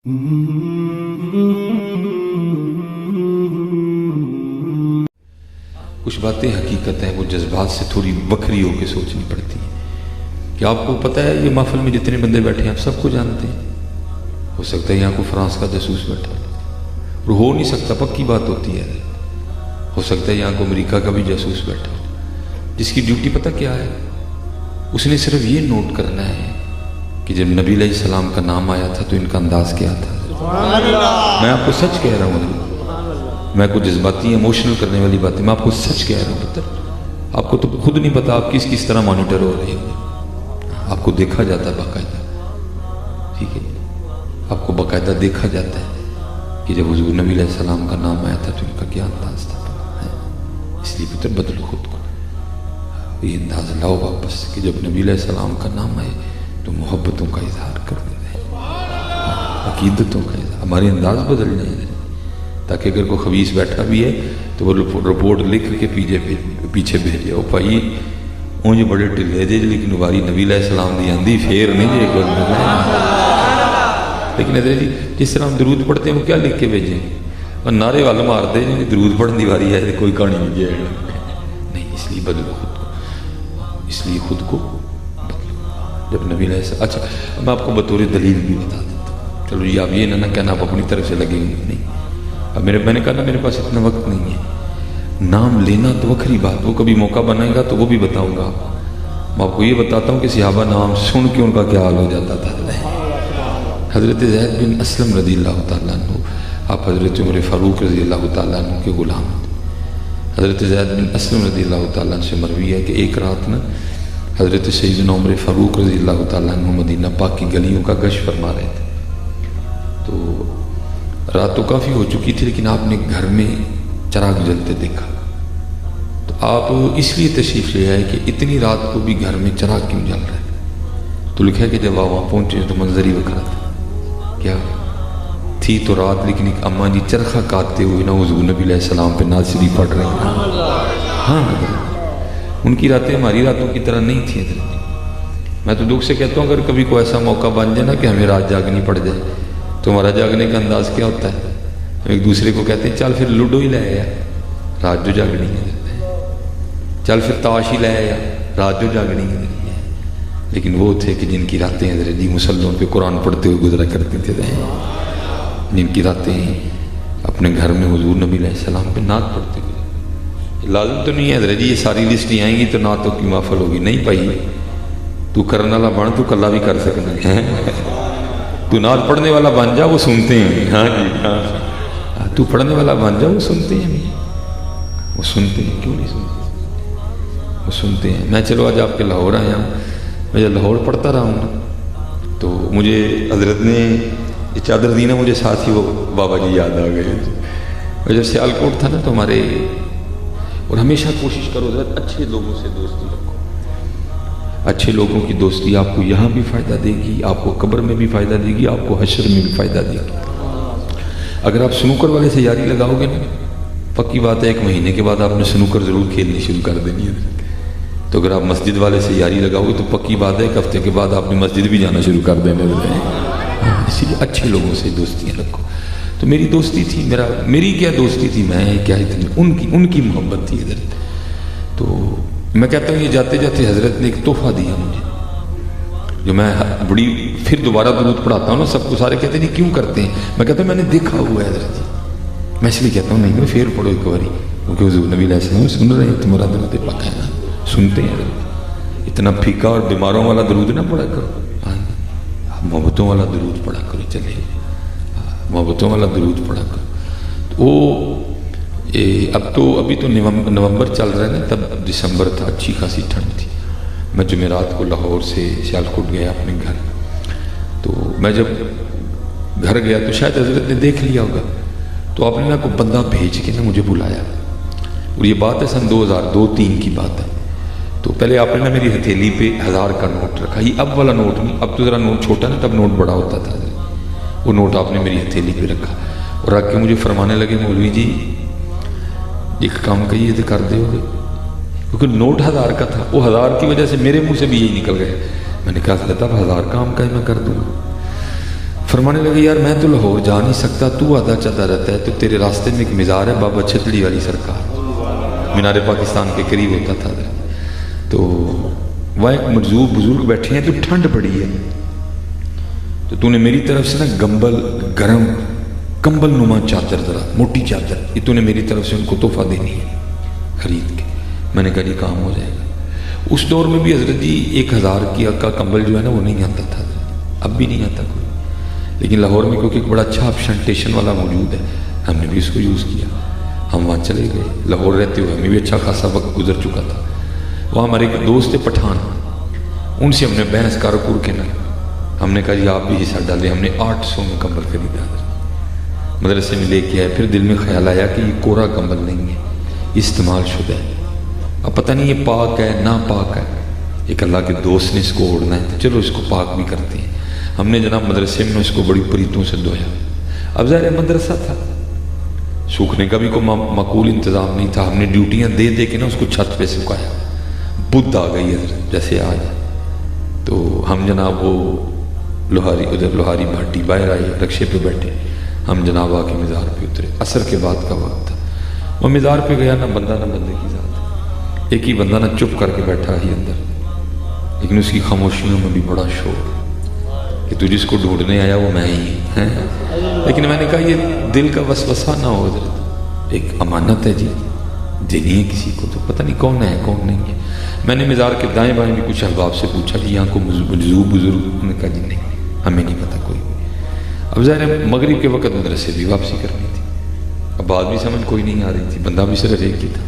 کچھ باتیں حقیقت ہیں، وہ جذبات سے تھوڑی بکھری ہو کے سوچنی پڑتی ہیں کہ آپ کو پتہ ہے یہ محفل میں جتنے بندے بیٹھے ہیں آپ سب کو جانتے ہیں. ہو سکتا ہے یہاں کو فرانس کا جاسوس بیٹھا اور ہو نہیں سکتا، پکی بات ہوتی ہے. ہو سکتا ہے یہاں کو امریکہ کا بھی جاسوس بیٹھا ہو، جس کی ڈیوٹی پتہ کیا ہے؟ اس نے صرف یہ نوٹ کرنا ہے کہ جب نبی علیہ السلام کا نام آیا تھا تو ان کا انداز کیا تھا. میں آپ کو سچ کہہ رہا ہوں، میں کوئی جذباتی ایموشنل کرنے والی باتیں، میں آپ کو سچ کہہ رہا ہوں. پتہ آپ کو تو خود نہیں پتا آپ کس طرح مانیٹر ہو رہے ہیں. آپ کو دیکھا جاتا ہے باقاعدہ، ٹھیک ہے، آپ کو باقاعدہ دیکھا جاتا ہے کہ جب حضور نبی علیہ السلام کا نام آیا تھا تو ان کا کیا انداز تھا. اس لیے پتر بدلو خود کو، یہ انداز لاؤ واپس کہ جب نبی علیہ السلام کا نام آئے تو محبتوں کا اظہار کر دیں، عقیدتوں کا اظہار. ہمارے انداز بدل جائیں تاکہ اگر کوئی خبیث بیٹھا بھی ہے تو وہ رپورٹ لکھ کے پیچھے بھیجے. او بھائی اونج بڑے ڈلے جے لیکن واری نبی علیہ السلام دی آندھی پھر نہیں جے کوئی. لیکن ادھر جی جس طرح ہم درود پڑھتے ہیں وہ کیا لکھ کے بھیجیں اور نعرے وال مارتے ہیں درود پڑھنے دی واری ہے کوئی کہانی نہیں جائے نہیں. اس لیے بدلو خود کو، اس لیے خود کو بدلو. جب نبی علیہ السلام، اچھا میں آپ کو بطور دلیل بھی بتا دیتا ہوں. چلو جی آپ یہ نہ کہنا آپ اپنی طرف سے لگے ہوئے نہیں. اب میں نے کہا نا میرے پاس اتنا وقت نہیں ہے. نام لینا تو وکری بات، وہ کبھی موقع بنائے گا تو وہ بھی بتاؤں گا. میں آپ کو یہ بتاتا ہوں کہ صحابہ نام سن کے ان کا کیا حال ہو جاتا تھا. حضرت زید بن اسلم رضی اللہ تعالیٰ عنہ، آپ حضرت عمر فاروق رضی اللہ تعالیٰ عنہ کے غلام تھے. حضرت زید بن اسلم رضی اللہ تعالیٰ عنہ سے مروی ہے کہ ایک رات نا حضرت سیدنا عمر فاروق رضی اللہ تعالیٰ عنہ مدینہ پاک کی گلیوں کا گشت فرما رہے تھے. تو رات تو کافی ہو چکی تھی لیکن آپ نے گھر میں چراغ جلتے دیکھا تو آپ اس لیے تشریف لے آئے کہ اتنی رات کو بھی گھر میں چراغ کیوں جل رہا ہے. تو لکھا ہے کہ جب آپ وہاں پہنچے تو منظر ہی وکھرا تھا. کیا تھی تو رات لیکن ایک اماں جی چرخہ کاٹتے ہوئے نا حضور نبی علیہ السلام پہ ناز شریف پڑھ رہے ہیں. ہاں ان کی راتیں ہماری راتوں کی طرح نہیں تھیں. میں تو دکھ سے کہتا ہوں اگر کبھی کوئی ایسا موقع بن جائے نا کہ ہمیں رات جاگنی پڑ جائے تو ہمارا جاگنے کا انداز کیا ہوتا ہے؟ ہم ایک دوسرے کو کہتے ہیں چل پھر لوڈو ہی لے آیا رات جو جاگنی ہے، چل پھر تاش ہی لے آیا رات جو جاگنی ہے. لیکن وہ تھے کہ جن کی راتیں حضرت جی مسلوں پہ قرآن پڑھتے ہوئے گزرا کرتے تھے، جن کی راتیں اپنے گھر میں حضور نبی علیہ السلام پہ نعت پڑھتے ہوئے. لازم تو نہیں ہے حضرت جی یہ ساری لسٹیں آئیں گی تو نعتوں کی محفل ہوگی، نہیں پائی. تو کرنے والا بن تو کلا بھی کر سکنا ہے. تو نعت پڑھنے والا بن جا وہ سنتے ہیں. ہاں جی ہاں، تو پڑھنے والا بن جا وہ سنتے ہیں. وہ سنتے ہیں، کیوں نہیں سنتے؟ وہ سنتے ہیں. میں چلو آج آپ کے لاہور آیا ہوں، میں جب لاہور پڑھتا رہا ہوں نا تو مجھے حضرت نے یہ چادر دی نا، مجھے ساتھ ہی وہ بابا جی یاد آ گئے. اور جب سیالکوٹ تھا نا تو ہمارے، اور ہمیشہ کوشش کرو حضرت اچھے لوگوں سے دوستی رکھو. اچھے لوگوں کی دوستی آپ کو یہاں بھی فائدہ دے گی، آپ کو قبر میں بھی فائدہ دے گی، آپ کو حشر میں بھی فائدہ دے گی. اگر آپ سنوکر والے سے یاری لگاؤ گے نا، پکی بات ہے 1 مہینے کے بعد آپ نے سنوکر ضرور کھیلنی شروع کر دینی ہے. تو اگر آپ مسجد والے سے یاری لگاؤ گے تو پکی بات ہے 1 ہفتے کے بعد آپ نے مسجد بھی جانا شروع کر دینے. اسی لیے اچھے لوگوں سے دوستیاں رکھو. تو میری دوستی تھی، میری کیا دوستی تھی، میں کیا اتنی ان کی محبت تھی حضرت. تو میں کہتا ہوں یہ جاتے جاتے حضرت نے ایک تحفہ دیا مجھے جو میں بڑی پھر دوبارہ درود پڑھاتا ہوں نا، سب کو سارے کہتے ہیں کیوں کرتے ہیں، میں کہتا ہوں میں نے دیکھا ہوا ہے حضرت. میں اس لیے کہتا ہوں نہیں میں پھر پڑھو ایک باری، کیونکہ حضور نبی علیہ السلام سن رہے ہیں تمہارا درود پاک ہے نا، سنتے ہیں حضرت. اتنا پھیکا اور بیماروں والا درود نہ پڑھا کرو، محبتوں والا درود پڑھا کرو. چلے محبتوں والا درود پڑھا کرو. وہ ابھی تو نومبر چل رہا ہے نا، تب دسمبر تھا، اچھی خاصی ٹھنڈ تھی. میں جمعرات کو لاہور سے سیالکوٹ گیا اپنے گھر. تو میں جب گھر گیا تو شاید حضرت نے دیکھ لیا ہوگا تو آپ نے نا کوئی بندہ بھیج کے نا مجھے بلایا. اور یہ بات ہے سن 2002-03 کی بات ہے. تو پہلے آپ نے نا میری ہتھیلی پہ 1000 کا نوٹ رکھا. یہ اب والا نوٹ نہیں، اب تو ذرا نوٹ چھوٹا نا، تب نوٹ بڑا ہوتا تھا. وہ نوٹ آپ نے میری ہتھیلی پہ رکھا اور رکھ کے مجھے فرمانے لگے مولوی جی ایک کام کہیے تو کر دے ہوگے، کیونکہ نوٹ 1000 کا تھا. وہ 1000 کی وجہ سے میرے منہ سے بھی یہی نکل گئے. میں نے کہا تھا اب 1000 کام کا میں کر دوں. فرمانے لگے یار میں تو لاہور جا نہیں سکتا، تو آدھا چاہتا رہتا ہے، تو تیرے راستے میں ایک مزار ہے بابا چھتڑی والی سرکار، مینار پاکستان کے قریب ہوتا تھا، تو وہاں ایک مجذوب بزرگ بیٹھے ہیں، تو ٹھنڈ پڑی ہے، تو نے میری طرف سے نا گمبل گرم کمبل نما چادر ذرا موٹی چادر یہ تو نے میری طرف سے ان کو تحفہ دینی ہے خرید کے۔ میں نے کہا جی کام ہو جائے گا۔ اس دور میں بھی حضرت جی 1000 کا کمبل جو ہے نا وہ نہیں آتا تھا، اب بھی نہیں آتا کوئی، لیکن لاہور میں کیونکہ ایک بڑا اچھا آپشن ٹیشن والا موجود ہے، ہم نے بھی اس کو یوز کیا، ہم وہاں چلے گئے۔ لاہور رہتے ہوئے ہمیں بھی اچھا خاصا وقت گزر چکا تھا، وہاں ہمارے ایک دوست پٹھان، ان سے ہم نے بحث کارکور کے نا ہم نے کہا جی آپ بھی حصہ ڈالیں، ہم نے 800 میں کمبل خریدا، مدرسے میں لے کے آئے۔ پھر دل میں خیال آیا کہ یہ کورا کمبل نہیں ہے، استعمال شدہ ہے، اب پتہ نہیں یہ پاک ہے نا پاک ہے، ایک اللہ کے دوست نے اس کو اوڑھنا ہے تو چلو اس کو پاک بھی کرتے ہیں۔ ہم نے جناب مدرسے میں اس کو بڑی پریتوں سے دھویا، اب ظاہر مدرسہ تھا، سوکھنے کا بھی کوئی معقول انتظام نہیں تھا، ہم نے ڈیوٹیاں دے دے کے نا اس کو چھت پہ سکھایا، بدھ آ گئی ہے جیسے آج، تو ہم جناب وہ لوہاری ادھر لوہاری بھاٹی باہر آئی، رکشے پہ بیٹھے، ہم جناب آ کے مزار پہ اترے، عصر کے بعد کا وقت تھا، وہ مزار پہ گیا، نہ بندہ نہ بندے کی ذات، ایک ہی بندہ نہ چپ کر کے بیٹھا ہی اندر، لیکن اس کی خاموشیوں میں بھی بڑا شور کہ تو جس کو ڈھونڈنے آیا وہ میں ہی ہیں۔ لیکن میں نے کہا یہ دل کا وسوسہ نہ ہو، حضرت ایک امانت ہے جی، دینی ہے کسی کو، تو پتہ نہیں کون ہے کون نہیں ہے۔ میں نے مزار کے دائیں بائیں بھی کچھ احباب سے پوچھا جی یہاں کو مجذوب بزرگ، انہوں نے کہا جی نہیں ہمیں نہیں پتہ کوئی۔ اب ظاہر مغرب کے وقت مدرسے بھی واپسی کرنی تھی، اب بات بھی سمجھ کوئی نہیں آ رہی تھی، بندہ بھی صرف ایک ہی تھا۔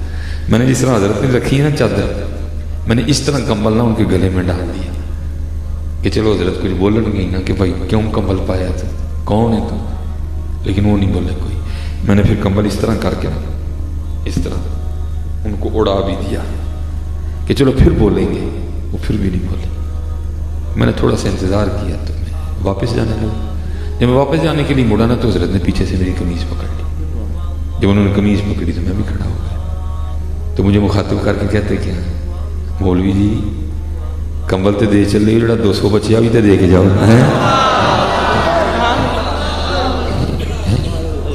میں نے جس طرح حضرت نے رکھی ہے نا چادر، میں نے اس طرح کمبل نہ ان کے گلے میں ڈال دیا کہ چلو حضرت کچھ بولن گئی نا کہ بھائی کیوں کمبل پایا تو کون ہے تو، لیکن وہ نہیں بولے کوئی۔ میں نے پھر کمبل اس طرح کر کے نا اس طرح ان کو اڑا بھی دیا کہ چلو پھر بولیں گے، وہ پھر بھی نہیں بولے۔ میں نے تھوڑا سا انتظار کیا تو میں واپس جانے لگا، جب میں واپس جانے کے لیے مڑا نا تو حضرت نے پیچھے سے میری قمیض پکڑ لی، جب انہوں نے قمیض پکڑی تو میں بھی کھڑا ہو گیا، تو مجھے مخاطب کر کے کہتے کیا مولوی جی کمبل تے دے چل رہی، جڑا 200 بچیا بھی تے دے کے جاؤ،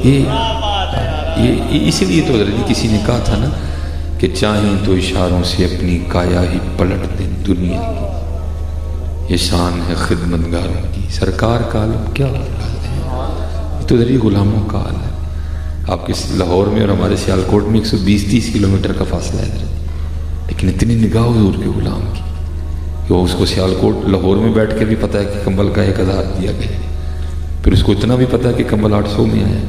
یہ اس لیے تو حضرت کسی نے کہا تھا نا کہ چاہیں تو اشاروں سے اپنی کایا ہی پلٹ دیں دنیا کی، یہ شان ہے خدمتگاروں کی، سرکار کا عالم کیا ہے، یہ تو ذریعہ غلاموں کا عالم ہے۔ آپ کے لاہور میں اور ہمارے سیالکوٹ میں 120-30 کلومیٹر کا فاصلہ ہے، لیکن اتنی نگاہ حضور کے غلام کی کہ اس کو سیالکوٹ لاہور میں بیٹھ کے بھی پتہ ہے کہ کمبل کا 1000 دیا گیا، پھر اس کو اتنا بھی پتہ ہے کہ کمبل 800 میں آیا،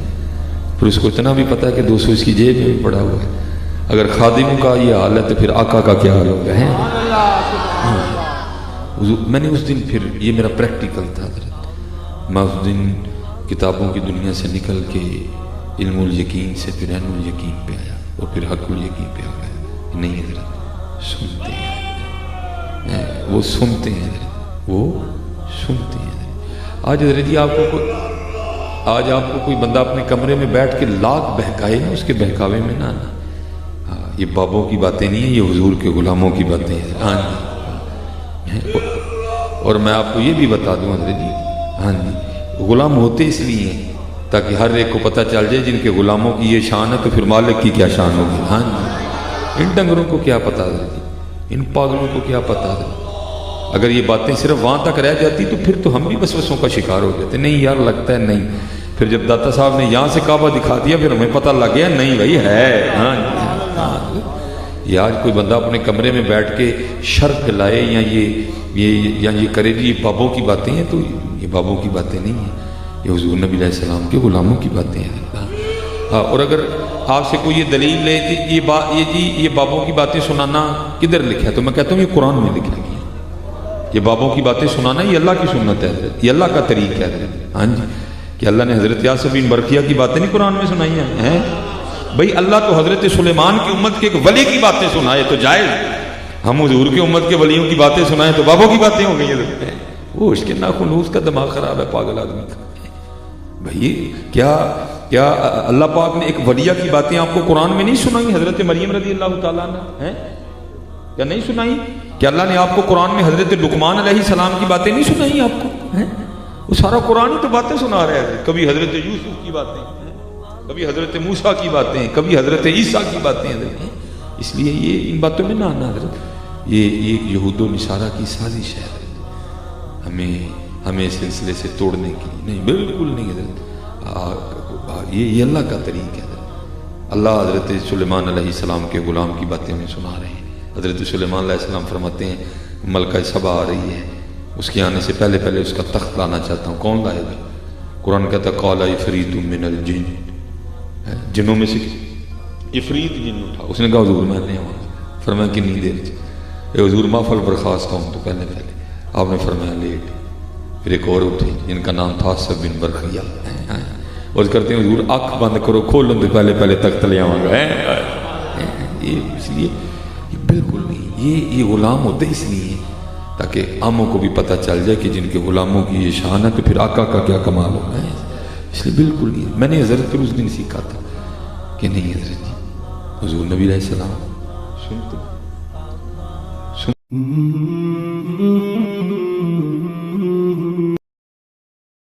پھر اس کو اتنا بھی پتہ ہے کہ 200 اس کی جیب میں بھی پڑا ہوا ہے۔ اگر خادموں کا یہ حال ہے تو پھر آقا کا کیا حال ہوگا ہے؟ میں نے اس دن پھر یہ میرا پریکٹیکل تھا حضرت، میں اس دن کتابوں کی دنیا سے نکل کے علم الیقین سے پھر عین الیقین پہ آیا اور پھر حق الیقین پہ آ گیا۔ نہیں حضرت سنتے ہیں، وہ سنتے ہیں حضرت، وہ سنتے ہیں حضرت۔ آج حضرت جی آج آپ کو کوئی بندہ اپنے کمرے میں بیٹھ کے لاکھ بہکائے نا، اس کے بہکاوے میں نہ آنا، یہ بابوں کی باتیں نہیں ہیں، یہ حضور کے غلاموں کی باتیں ہیں۔ ہاں جی، اور میں آپ کو یہ بھی بتا دوں حضرت جی، ہاں جی غلام ہوتے اس لیے ہیں تاکہ ہر ایک کو پتہ چل جائے جن کے غلاموں کی یہ شان ہے تو پھر مالک کی کیا شان ہوگی۔ ہاں جی، ان ڈنگروں کو کیا پتہ حضرت جی، ان پاگلوں کو کیا پتہ حضرت۔ اگر یہ باتیں صرف وہاں تک رہ جاتی تو پھر تو ہم بھی وسوسوں کا شکار ہو جاتے، نہیں یار لگتا ہے نہیں، پھر جب داتا صاحب نے یہاں سے کعبہ دکھا دیا پھر ہمیں پتہ لگ گیا نہیں بھائی ہے۔ ہاں جی، یہ آج کوئی بندہ اپنے کمرے میں بیٹھ کے شرط لائے یا یہ کرے جی یہ بابوں کی باتیں ہیں، تو یہ بابوں کی باتیں نہیں ہیں، یہ حضور نبی علیہ السلام کے غلاموں کی باتیں ہیں۔ اور اگر آپ سے کوئی یہ دلیل لے کہ یہ بابوں کی باتیں سنانا کدھر لکھا ہے، تو میں کہتا ہوں یہ قرآن میں لکھا گیا، یہ بابوں کی باتیں سنانا یہ اللہ کی سنت ہے حضرت، یہ اللہ کا طریقہ ہے حضرت۔ ہاں جی، کہ اللہ نے حضرت یاسر بن برقیہ کی باتیں نہیں قرآن میں سنائی ہیں بھائی، اللہ تو حضرت سلیمان کی امت کے ایک ولی کی باتیں سنائے تو جائز، ہم حضور کی امت کے ولیوں کی باتیں سنائیں تو بابوں کی باتیں ہو گئی ہیں۔ وہ اس کے ناخنوس کا دماغ خراب ہے پاگل آدمی کا بھائی، کیا اللہ پاک نے ایک ولیہ کی باتیں آپ کو قرآن میں نہیں سنائی؟ حضرت مریم رضی اللہ تعالیٰ نے کیا نہیں سنائی؟ کہ اللہ نے آپ کو قرآن میں حضرت لقمان علیہ السلام کی باتیں نہیں سنائی آپ کو؟ وہ سارا قرآن ہی تو باتیں سنا رہا ہے. کبھی حضرت یوسف کی باتیں, کبھی حضرت موسیٰ کی باتیں, کبھی حضرت عیسیٰ کی باتیں حضرت. اس لیے یہ ان باتوں میں نہ آنا حضرت, یہ ایک یہود و نصارہ کی سازش ہے حضرت, ہمیں سلسلے سے توڑنے کی. نہیں, بالکل نہیں حضرت, یہ اللہ کا طریق ہے حضرت. اللہ حضرت سلیمان علیہ السلام کے غلام کی باتیں ہمیں سنا رہے ہیں. حضرت سلیمان علیہ السلام فرماتے ہیں ملکہ سبا آ رہی ہے, اس کے آنے سے پہلے اس کا تخت لانا چاہتا ہوں, کون لائے گا؟ قرآن کہتا ہے قال عفریت من الجن, جنوں میں سے عفریت جن اٹھا. اس نے کہا حضور میں نہیں آؤں. فرمایا کتنی دیر؟ اے حضور محفل برخاست ہوں تو پہلے آپ نے فرمایا لیٹ. پھر ایک اور اٹھے جن کا نام تھا سب بن برخیہ, اور کرتے ہیں حضور آنکھ بند کرو, کھولوں تو پہلے تخت لے آؤں گا. اس لیے بالکل نہیں, یہ غلام ہوتے اس لیے تاکہ عاموں کو بھی پتہ چل جائے کہ جن کے غلاموں کی یہ شان ہے تو پھر آقا کا کیا کمال ہوگا. اس لیے بالکل نہیں. میں نے حضرت کو اس دن سیکھا تھا کہ نہیں حضرت جی, حضور نبی علیہ السلام سنتے